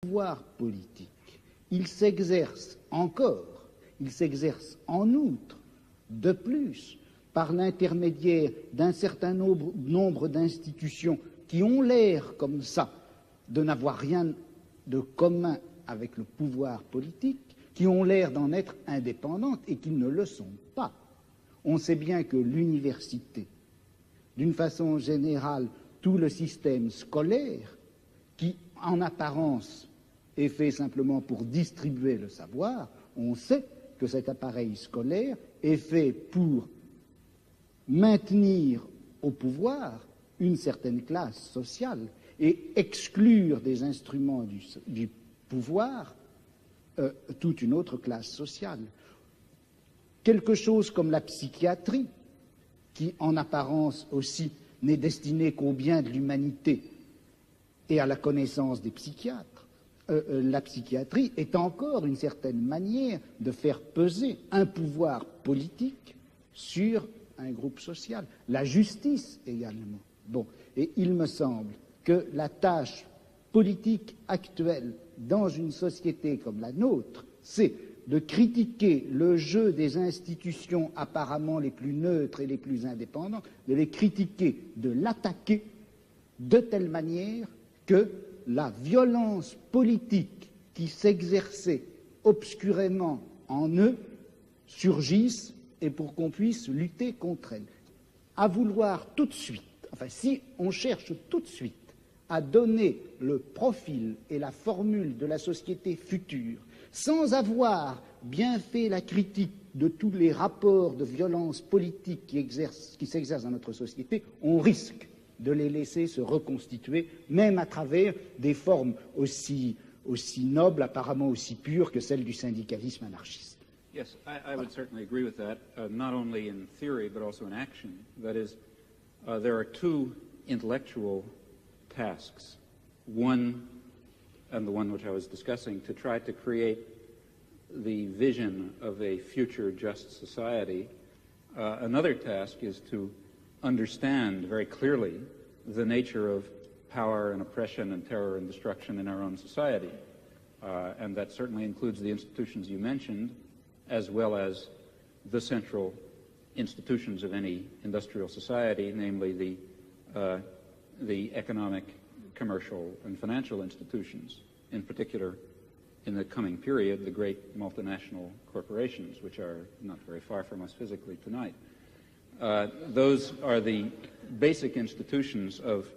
pouvoir politique, il s'exerce encore, il s'exerce en outre, de plus, par l'intermédiaire d'un certain nombre d'institutions qui ont l'air comme ça de n'avoir rien de commun avec le pouvoir politique, qui ont l'air d'en être indépendantes et qui ne le sont pas. On sait bien que l'université, d'une façon générale, tout le système scolaire, qui en apparence est fait simplement pour distribuer le savoir, on sait que cet appareil scolaire est fait pour maintenir au pouvoir une certaine classe sociale et exclure des instruments du pouvoir toute une autre classe sociale. Quelque chose comme la psychiatrie, qui en apparence aussi n'est destinée qu'au bien de l'humanité et à la connaissance des psychiatres, la psychiatrie est encore une certaine manière de faire peser un pouvoir politique sur un groupe social. La justice également. Bon, et il me semble que la tâche politique actuelle dans une société comme la nôtre, c'est de critiquer le jeu des institutions apparemment les plus neutres et les plus indépendantes, de les critiquer, de l'attaquer de telle manière que la violence politique qui s'exerçait obscurément en eux surgisse et pour qu'on puisse lutter contre elle. À vouloir tout de suite, enfin si on cherche tout de suite à donner le profil et la formule de la société future, sans avoir bien fait la critique de tous les rapports de violence politique qui s'exercent dans notre société, on risque de les laisser se reconstituer, même à travers des formes aussi nobles, apparemment aussi pures que celles du syndicalisme anarchiste. Yes, I would certainly agree with that, not only in theory but also in action. That is, there are two intellectual tasks. One, and the one which I was discussing, to try to create the vision of a future just society. Another task is to understand very clearly the nature of power and oppression and terror and destruction in our own society. And that certainly includes the institutions you mentioned, as well as the central institutions of any industrial society, namely the economic, commercial, and financial institutions, in particular, in the coming period, the great multinational corporations, which are not very far from us physically tonight. Those are the basic institutions of